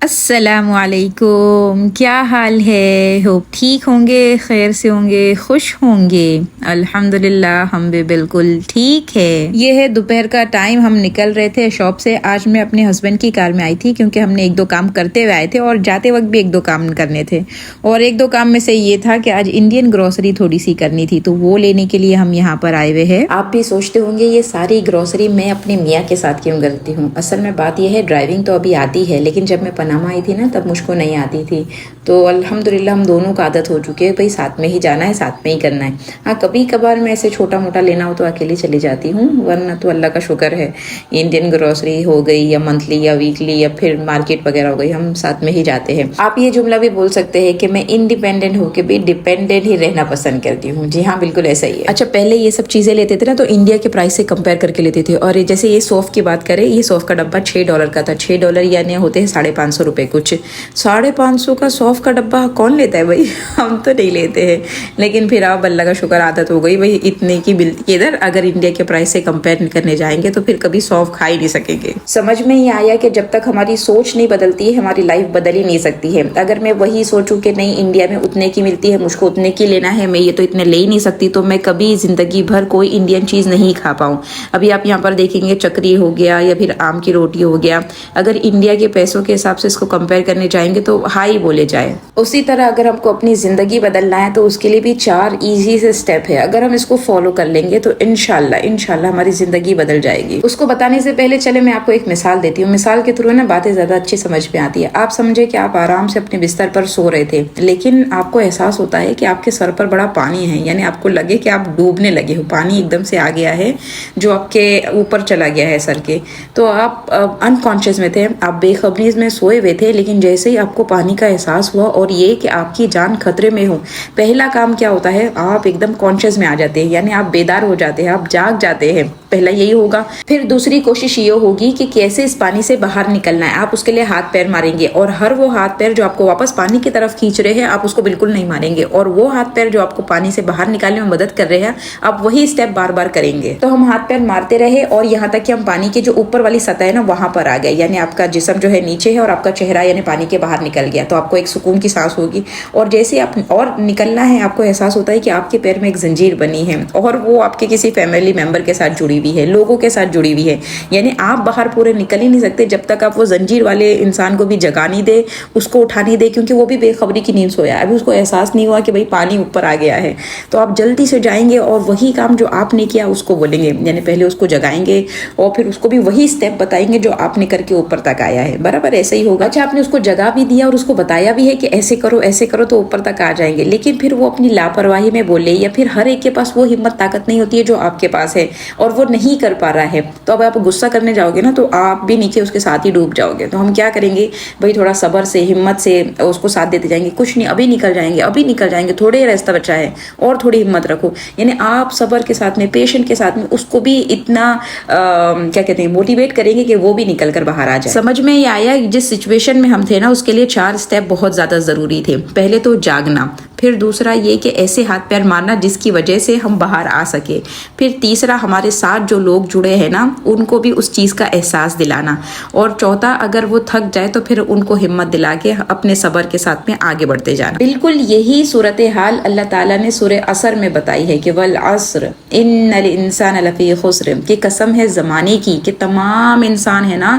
अस्सलामुअलैकुम, क्या हाल है। होप ठीक होंगे, खैर से होंगे, खुश होंगे। अल्हम्दुलिल्लाह हम भी बिल्कुल ठीक है। ये है दोपहर का टाइम, हम निकल रहे थे शॉप से। आज मैं अपने हस्बैंड की कार में आई थी क्योंकि हमने एक दो काम करते हुए आए थे और जाते वक्त भी एक दो काम करने थे। और एक दो काम में से ये था कि आज इंडियन ग्रोसरी थोड़ी सी करनी थी, तो वो लेने के लिए हम यहाँ पर आए हुए हैं। आप भी सोचते होंगे ये सारी ग्रोसरी मैं अपने मियाँ के साथ क्यों करती हूँ। असल में बात यह है, ड्राइविंग तो अभी आती है, लेकिन जब मैं पनामा आई थी ना तब मुझको नहीं आती थी। तो अल्हम्दुलिल्लाह हम दोनों का आदत हो चुकी है, भाई साथ में ही जाना है, साथ में ही करना है। हाँ, कभी कभार मैं ऐसे छोटा मोटा लेना हो तो अकेले चली जाती हूँ, वरना तो अल्लाह का शुक्र है इंडियन ग्रोसरी हो गई या मंथली या वीकली या फिर मार्केट वगैरह हो गई, हम साथ में ही जाते हैं। आप ये जुमला भी बोल सकते हैं कि मैं इंडिपेंडेंट होकर भी डिपेंडेंट ही रहना पसंद करती हूँ। जी हाँ, बिल्कुल ऐसा ही है। अच्छा, पहले ये सब चीजें लेते थे ना तो इंडिया के प्राइस से कंपेयर करके लेते थे। और जैसे ये सौंफ की बात करें, ये सौंफ का डब्बा $6 का था। $6 यानी होते हैं ₹550 कुछ। 550 का सौंफ का डब्बा कौन लेता है भाई हम तो नहीं लेते हैं। लेकिन फिर अब अल्लाह का शुक्र आदत हो गई भाई, इतने की मिलती इधर, अगर इंडिया के प्राइस से कंपेयर करने जाएंगे तो फिर कभी सौंफ खा ही नहीं सकेंगे। समझ में ही आया कि जब तक हमारी सोच नहीं बदलती है हमारी लाइफ बदल ही नहीं सकती है। अगर मैं वही सोचूं कि नहीं इंडिया में उतने की मिलती है, मुझको उतने की लेना है, मैं ये तो इतने ले ही नहीं सकती, तो मैं कभी जिंदगी भर कोई इंडियन चीज नहीं खा पाऊँ। अभी आप यहाँ पर देखेंगे चकरी हो गया या फिर आम की रोटी हो गया, अगर इंडिया के पैसों के हिसाब से इसको कंपेयर करने जाएंगे तो हाई बोले जाए। उसी तरह अगर हमको अपनी जिंदगी बदलना है तो उसके लिए भी 4 इजी से स्टेप है, अगर हम इसको फॉलो कर लेंगे तो इंशाल्लाह हमारी जिंदगी बदल जाएगी। उसको बताने से पहले चले मैं आपको एक मिसाल देती हूँ। मिसाल के थ्रू ना बातें ज्यादा अच्छी समझ में आती है। आप समझे कि आप आराम से अपने बिस्तर पर सो रहे थे, लेकिन आपको एहसास होता है कि आपके सर पर बड़ा पानी है, यानी आपको लगे कि आप डूबने लगे हो, पानी एकदम से आ गया है जो आपके ऊपर चला गया है सर के। तो आप अनकॉन्शियस में थे, आप बेखबरी में सोए हुए थे, लेकिन जैसे ही आपको पानी का एहसास हुआ और ये कि आपकी जान खतरे में हो, पहला काम क्या होता है, आप एकदम कॉन्शियस में आ जाते हैं, यानी आप बेदार हो जाते हैं, आप जाग जाते हैं। पहला यही होगा। फिर दूसरी कोशिश ये होगी कि कैसे इस पानी से बाहर निकलना है। आप उसके लिए हाथ पैर मारेंगे और हर वो हाथ पैर जो आपको वापस पानी की तरफ खींच रहे हैं आप उसको बिल्कुल नहीं मारेंगे, और वो हाथ पैर जो आपको पानी से बाहर निकालने में मदद कर रहे हैं आप वही स्टेप बार बार करेंगे। तो हम हाथ पैर मारते रहे और यहाँ तक कि हम पानी की जो ऊपर वाली सतह है ना वहां पर आ गए, यानी आपका जिस्म जो है नीचे है और आपका चेहरा यानी पानी के बाहर निकल गया। तो आपको एक सुकून की सांस होगी, और जैसे आप और निकलना है आपको एहसास होता है कि आपके पैर में एक जंजीर बनी है और वो आपके किसी फैमिली मेंबर के साथ जुड़ी हुई है, लोगों के साथ जुड़ी हुई है। यानी आप बाहर पूरे निकल ही नहीं सकते जब तक आप वो जंजीर वाले इंसान को भी जगा नहीं दे, उसको उठा नहीं दे, क्योंकि वो भी बेखबरी की नींद सोया है, अभी उसको एहसास नहीं हुआ कि भाई पानी ऊपर आ गया है। तो आप जल्दी से जाएंगे और वही काम जो आपने किया उसको बोलेंगे, यानी पहले उसको जगाएंगे और फिर उसको भी वही स्टेप बताएंगे जो आपने करके ऊपर तक आया है। बराबर ऐसे ही होगा। अच्छा, आपने उसको जगा भी दिया और उसको बताया भी है कि ऐसे करो तो ऊपर तक आ जाएंगे, लेकिन फिर वो अपनी लापरवाही में बोले, या फिर हर एक के पास वो हिम्मत ताकत नहीं होती है जो आपके पास है और वो नहीं कर पा रहा है, तो अब आप गुस्सा करने जाओगे ना तो आप भी नीचे उसके साथ ही डूब जाओगे। तो हम क्या करेंगे भाई, थोड़ा सब्र से हिम्मत से उसको साथ देते जाएंगे, कुछ नहीं अभी निकल जाएंगे, थोड़े रास्ता बचा है और थोड़ी हिम्मत रखो। यानी आप सब्र के साथ में, पेशेंट के साथ में उसको भी इतना क्या कहते हैं मोटिवेट करेंगे कि वो भी निकल कर बाहर आ जाए। समझ में ये आया जिस सिचुएशन में हम थे ना उसके लिए 4 स्टेप बहुत ज्यादा जरूरी थे। पहले तो जागना, फिर दूसरा ये कि ऐसे हाथ पैर मारना जिसकी वजह से हम बाहर आ सके, फिर तीसरा हमारे साथ जो लोग जुड़े हैं ना उनको भी उस चीज़ का एहसास दिलाना, और चौथा अगर वो थक जाए तो फिर उनको हिम्मत दिला के अपने सब्र के साथ में आगे बढ़ते जाना। बिल्कुल यही सूरत हाल अल्लाह ताला ने सूरे असर में बताई है कि वल असर इन्नल इंसान लफी खुस्र, की कसम है ज़माने की कि तमाम इंसान है ना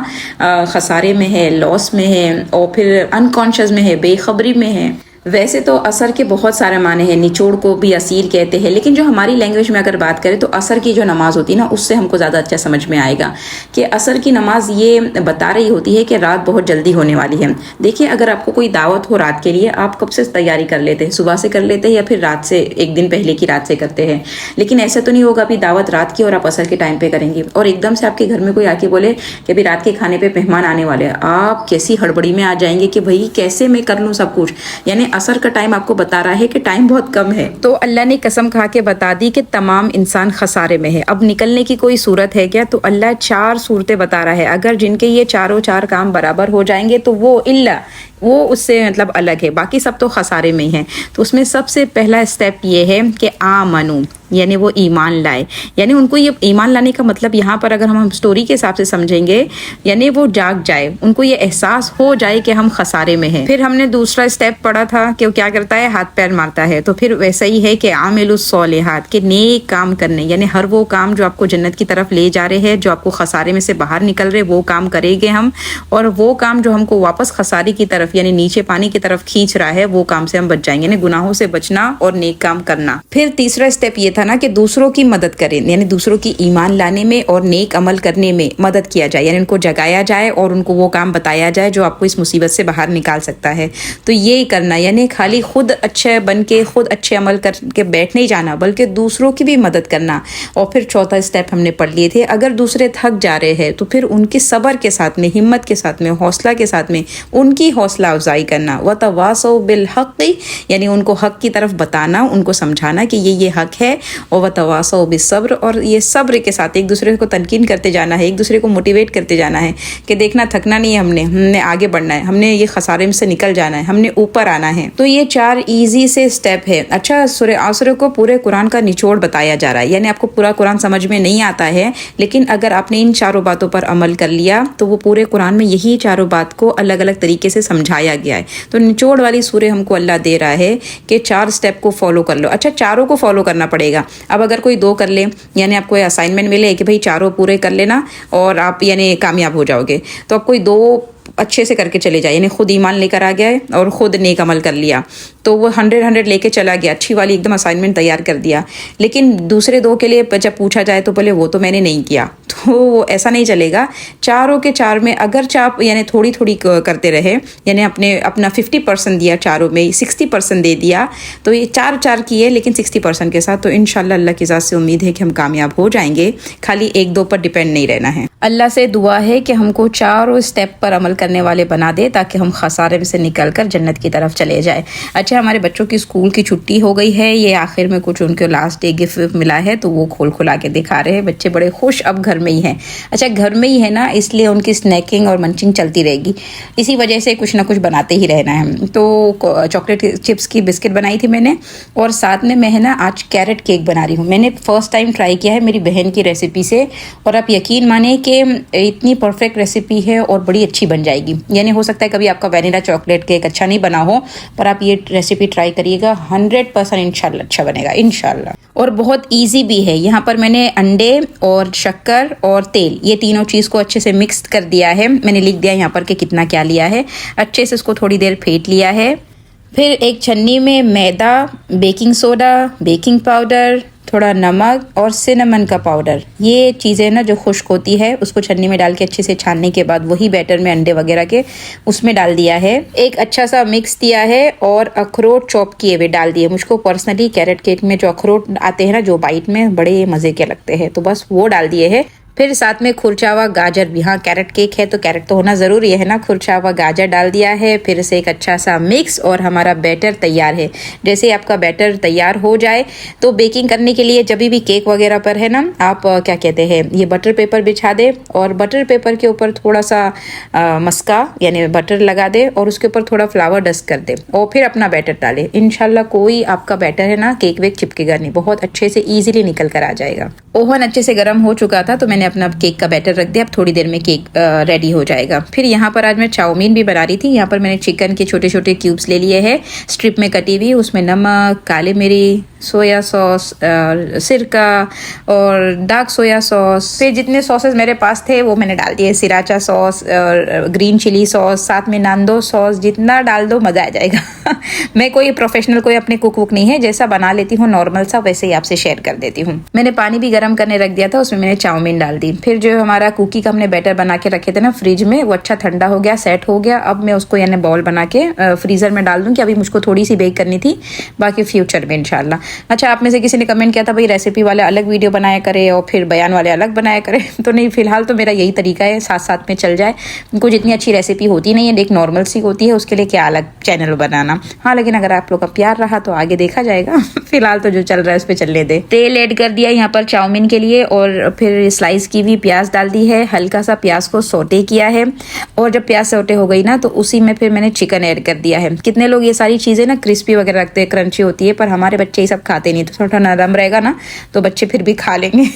खसारे में है, लॉस में है और फिर अनकॉन्शियस में है, बेखबरी में है। वैसे तो असर के बहुत सारे माने हैं, निचोड़ को भी असीर कहते हैं, लेकिन जो हमारी लैंग्वेज में अगर बात करें तो असर की जो नमाज होती है ना उससे हमको ज़्यादा अच्छा समझ में आएगा कि असर की नमाज ये बता रही होती है कि रात बहुत जल्दी होने वाली है। देखिए, अगर आपको कोई दावत हो रात के लिए, आप कब से तैयारी कर लेते हैं, सुबह से कर लेते हैं या फिर रात से, एक दिन पहले की रात से करते हैं। लेकिन ऐसा तो नहीं होगा अभी दावत रात की और आप असर के टाइम पे करेंगे और एकदम से आपके घर में कोई आके बोले कि अभी रात के खाने पे मेहमान आने वाले हैं, आप कैसी हड़बड़ी में आ जाएंगे कि भाई कैसे मैं कर लूँ सब कुछ। यानी असर का टाइम आपको बता रहा है कि टाइम बहुत कम है। तो अल्लाह ने कसम खा के बता दी कि तमाम इंसान खसारे में है। अब निकलने की कोई सूरत है क्या? तो अल्लाह 4 सूरतें बता रहा है, अगर जिनके ये चारों 4 काम बराबर हो जाएंगे तो वो इल्ला वो उससे मतलब अलग है, बाकी सब तो खसारे में ही है। तो उसमें सबसे पहला स्टेप ये है कि आमनू, यानी वो ईमान लाए। यानी उनको ये ईमान लाने का मतलब यहाँ पर अगर हम स्टोरी के हिसाब से समझेंगे, यानी वो जाग जाए, उनको ये एहसास हो जाए कि हम खसारे में हैं। फिर हमने दूसरा स्टेप पढ़ा था कि वो क्या करता है, हाथ पैर मारता है। तो फिर वैसा ही है कि आमिलुस सोलिहात, के नेक काम करने, यानी हर वो काम जो आपको जन्नत की तरफ ले जा रहे हैं, जो आपको खसारे में से बाहर निकल रहे, वो काम करेंगे हम। और वो काम जो हमको वापस खसारे की तरफ यानी नीचे पानी की तरफ खींच रहा है, वो काम से हम बच जाएंगे, यानी गुनाहों से बचना और नेक काम करना। फिर तीसरा स्टेप ये था ना कि दूसरों की मदद करें, यानी दूसरों की ईमान लाने में और नेक अमल करने में मदद किया जाए, यानी उनको जगाया जाए और उनको वो काम बताया जाए जो आपको इस मुसीबत से बाहर निकाल सकता है। तो ये करना, यानी खाली खुद अच्छे बन के खुद अच्छे अमल करके बैठ नहीं जाना, बल्कि दूसरों की भी मदद करना। और फिर चौथा स्टेप हमने पढ़ लिए थे, अगर दूसरे थक जा रहे हैं तो फिर उनके सब्र के साथ में, हिम्मत के साथ में, हौसला के साथ में उनकी हौसला अफजाई करना। वतवासौ बिल हक़, यानी उनको हक की तरफ बताना, उनको समझाना कि ये हक है। और वतवासौ बिस्सब्र, और ये सब्र के साथ एक दूसरे को तनकीन करते जाना है, एक दूसरे को मोटिवेट करते जाना है कि देखना थकना नहीं है, हमने आगे बढ़ना है, हमने ये खसारे में से निकल जाना है, हमने ऊपर आना है। तो ये 4 इजी से स्टेप है। अच्छा, सूरह आसर को पूरे कुरान का निचोड़ बताया जा रहा है, यानी आपको पूरा कुरान समझ में नहीं आता है, लेकिन अगर आपने इन चारों बातों पर अमल कर लिया तो वो पूरे कुरान में यही चारों बात को अलग अलग तरीके से समझाया गया है। तो निचोड़ वाली सूरह हमको अल्लाह दे रहा है कि 4 स्टेप को फॉलो कर लो। अच्छा, चारों को फॉलो करना पड़ेगा। अब अगर कोई 2 कर ले, यानी आपको असाइनमेंट मिले कि भाई चारों पूरे कर लेना और आप यानी कामयाब हो जाओगे, तो आप कोई 2 अच्छे से करके चले जाए, यानी खुद ईमान लेकर आ गया है और खुद नेक अमल कर लिया, तो वो 100 लेके चला गया, अच्छी वाली एकदम असाइनमेंट तैयार कर दिया। लेकिन दूसरे 2 के लिए जब पूछा जाए तो बोले वो तो मैंने नहीं किया, तो ऐसा नहीं चलेगा। चारों के 4 में अगर आप यानी थोड़ी थोड़ी करते रहे, यानी अपना 50% दिया, चारों में 60% दे दिया, तो ये 4 किए लेकिन 60% के साथ, तो इंशाल्लाह अल्लाह की ज़ात से उम्मीद है कि हम कामयाब हो जाएंगे। खाली 1-2 पर डिपेंड नहीं रहना है। अल्लाह से दुआ है कि हमको चारों स्टेप पर अमल करने वाले बना दे, ताकि हम खसारे में से निकल कर जन्नत की तरफ चले जाए। अच्छा, हमारे बच्चों की स्कूल की छुट्टी हो गई है, ये आखिर में कुछ उनको लास्ट डे गिफ्ट मिला है, तो वो खोला के दिखा रहे हैं। बच्चे बड़े खुश अब घर में ही हैं। अच्छा, घर में ही है ना, इसलिए उनकी स्नैकिंग और मंचिंग चलती रहेगी, इसी वजह से कुछ ना कुछ बनाते ही रहना है। तो चॉकलेट चिप्स की बिस्किट बनाई थी मैंने, और साथ में मैं है ना आज कैरेट केक बना रही हूँ। मैंने फर्स्ट टाइम ट्राई किया है मेरी बहन की रेसिपी से, और आप यकीन माने कि इतनी परफेक्ट रेसिपी है और बड़ी अच्छी बन जाएगी। यानी हो सकता है कभी आपका वैनिला चॉकलेट केक अच्छा नहीं बना हो, पर आप ये रेसिपी ट्राई करिएगा, 100% इंशाल्लाह अच्छा बनेगा इंशाल्लाह। और बहुत इजी भी है। यहाँ पर मैंने अंडे और शक्कर और तेल, ये तीनों चीज़ को अच्छे से मिक्स कर दिया है। मैंने लिख दिया यहाँ पर कि कितना क्या लिया है। अच्छे से इसको थोड़ी देर फेंट लिया है। फिर एक छन्नी में मैदा, बेकिंग सोडा, बेकिंग पाउडर, थोड़ा नमक और सिनेमन का पाउडर, ये चीज़ें ना जो खुश्क होती है, उसको छन्नी में डाल के अच्छे से छानने के बाद वही बैटर में अंडे वगैरह के उसमें डाल दिया है। एक अच्छा सा मिक्स दिया है और अखरोट चॉप किए हुए डाल दिए। मुझको पर्सनली कैरेट केक में जो अखरोट आते हैं ना, जो बाइट में बड़े मज़े के लगते हैं, तो बस वो डाल दिए है। फिर साथ में खुरचा हुआ गाजर भी, हाँ कैरेट केक है तो कैरेट तो होना ज़रूरी है ना, खुरचा हुआ गाजर डाल दिया है। फिर से एक अच्छा सा मिक्स और हमारा बैटर तैयार है। जैसे आपका बैटर तैयार हो जाए तो बेकिंग करने के लिए जब भी केक वगैरह पर है ना, आप क्या कहते हैं, ये बटर पेपर बिछा दे और बटर पेपर के ऊपर थोड़ा सा मस्का यानी बटर लगा दे और उसके ऊपर थोड़ा फ्लावर डस्ट कर दे और फिर अपना बैटर डाले। इंशाल्लाह कोई आपका बैटर है ना केक वेक चिपकेगा नहीं, बहुत अच्छे से ईजिली निकल कर आ जाएगा। ओवन अच्छे से गर्म हो चुका था तो मैंने अपना केक का बैटर रख दिया। अब थोड़ी देर में केक रेडी हो जाएगा। फिर यहाँ पर आज मैं चाउमीन भी बना रही थी। यहाँ पर मैंने चिकन के छोटे छोटे क्यूब्स ले लिए हैं, स्ट्रिप में कटी हुई, उसमें नमक, काली मिर्च, सोया सॉस, सिरका और डार्क सोया सॉस। फिर जितने सॉसेस मेरे पास थे वो मैंने डाल दिए, सिराचा सॉस और ग्रीन चिली सॉस, साथ में नांदो सॉस, जितना डाल दो मज़ा आ जाएगा। मैं कोई प्रोफेशनल कोई अपने कुक वुक नहीं है, जैसा बना लेती हूँ नॉर्मल सा वैसे ही आपसे शेयर कर देती हूँ। मैंने पानी भी गर्म करने रख दिया था, उसमें मैंने चाउमीन डाल दी। फिर जो हमारा कुकी का हमने बैटर बना के रखे थे ना फ्रिज में, वो अच्छा ठंडा हो गया, सेट हो गया। अब मैं उसको यानी बॉल बना के फ्रीजर में डाल दूँ कि अभी मुझको थोड़ी सी बेक करनी थी, बाकी फ्यूचर में इंशाल्लाह। अच्छा, आप में से किसी ने कमेंट किया था भाई रेसिपी वाले अलग वीडियो बनाया करे और फिर बयान वाले अलग बनाया करे, तो नहीं, फिलहाल तो मेरा यही तरीका है, साथ साथ में चल जाए। उनको जितनी अच्छी रेसिपी होती नहीं है, एक नॉर्मल सी होती है, उसके लिए क्या अलग चैनल बनाना। हाँ, लेकिन अगर आप लोग का प्यार रहा तो आगे देखा जाएगा। फिलहाल तो जो चल रहा है उस पर चलने दे। तेल ऐड कर दिया यहाँ पर चाउमीन के लिए और फिर स्लाइस स्लाइस की हुई प्याज डाल दी है, हल्का सा प्याज को सोटे किया है और जब प्याज सोटे हो गई ना तो उसी में फिर मैंने चिकन ऐड कर दिया है। कितने लोग ये सारी चीज़ें ना क्रिस्पी वगैरह रखते हैं, क्रंची होती है, पर हमारे बच्चे ये सब खाते नहीं, तो थोड़ा नरम रहेगा ना तो बच्चे फिर भी खा लेंगे।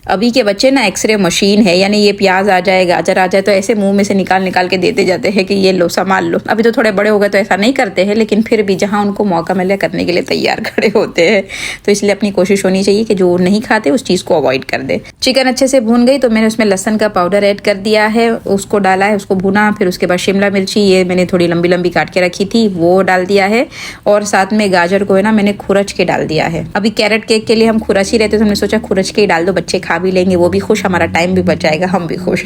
अभी के बच्चे ना एक्सरे मशीन है, यानी ये प्याज आ जाए, गाजर आ जाए तो ऐसे मुंह में से निकाल निकाल के देते जाते हैं कि ये लो संभाल लो। अभी तो थोड़े बड़े हो गए तो ऐसा नहीं करते हैं, लेकिन फिर भी जहाँ उनको मौका मिले करने के लिए तैयार खड़े होते हैं। तो इसलिए अपनी कोशिश होनी चाहिए कि जो नहीं खाते उस चीज़ को अवॉइड कर दे। चिकन अच्छे से भून गई तो मैंने उसमें लहसन का पाउडर ऐड कर दिया है, उसको डाला है, उसको भुना। फिर उसके बाद शिमला मिर्ची ये मैंने थोड़ी लंबी लंबी काट के रखी थी वो डाल दिया है, और साथ में गाजर को है ना मैंने खुरच के डाल दिया है। अभी कैरेट केक के लिए हम खुरच ही रहते तो हमने सोचा खुरच के ही डाल दो, बच्चे खा भी लेंगे, वो भी खुश, हमारा टाइम भी बच जाएगा, हम भी खुश।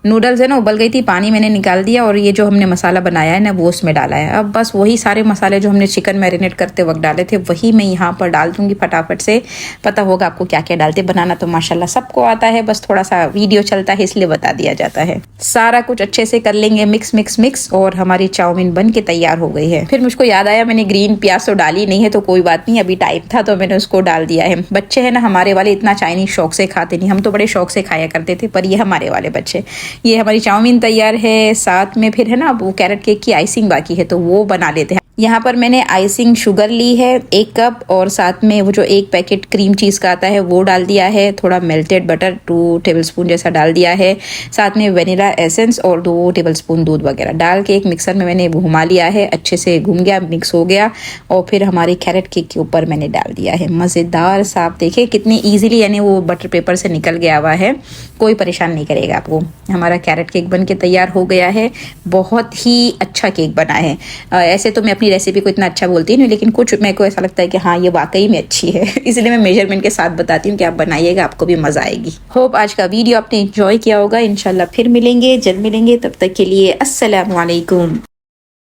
नूडल्स है ना उबल गई थी, पानी मैंने निकाल दिया और ये जो हमने मसाला बनाया है ना वो उसमें डाला है। अब बस वही सारे मसाले जो हमने चिकन मैरिनेट करते वक्त डाले थे वही मैं यहाँ पर डाल दूंगी फटाफट से। पता होगा आपको क्या क्या डालते, बनाना तो माशाल्लाह सबको आता है, बस थोड़ा सा वीडियो चलता है इसलिए बता दिया जाता है। सारा कुछ अच्छे से कर लेंगे मिक्स मिक्स मिक्स, और हमारी चाउमीन बन के तैयार हो गई है। फिर मुझको याद आया मैंने ग्रीन प्याज तो डाली नहीं है, तो कोई बात नहीं, अभी टाइम था तो मैंने उसको डाल दिया है। बच्चे है ना हमारे वाले इतना चाइनीज शौक से खाते नहीं, हम तो बड़े शौक से खाया करते थे, पर ये हमारे वाले बच्चे। ये हमारी चाउमीन तैयार है, साथ में फिर है ना वो कैरेट केक की आइसिंग बाकी है तो वो बना लेते हैं। यहाँ पर मैंने आइसिंग शुगर ली है 1 कप, और साथ में वो जो 1 पैकेट क्रीम चीज़ का आता है वो डाल दिया है, थोड़ा मेल्टेड बटर 2 टेबलस्पून जैसा डाल दिया है, साथ में वेनिला एसेंस और 2 टेबलस्पून दूध वगैरह डाल के एक मिक्सर में मैंने घुमा लिया है, अच्छे से घूम गया, मिक्स हो गया, और फिर हमारे कैरेट केक के ऊपर मैंने डाल दिया है। मज़ेदार सा, आप देखिए कितनी ईजिली, यानी वो बटर पेपर से निकल गया हुआ है, कोई परेशान नहीं करेगा आपको। हमारा कैरेट केक बन के तैयार हो गया है, बहुत ही अच्छा केक बना है। ऐसे तो मैं अपनी रेसिपी को इतना अच्छा बोलती नहीं, लेकिन कुछ मेरे को ऐसा लगता है कि हाँ ये वाकई में अच्छी है, इसलिए मैं मेजरमेंट के साथ बताती हूँ कि आप बनाइएगा, आपको भी मजा आएगी। होप आज का वीडियो आपने एंजॉय किया होगा। इंशाल्लाह फिर मिलेंगे, जल्द मिलेंगे, तब तक के लिए अस्सलाम वालेकुम।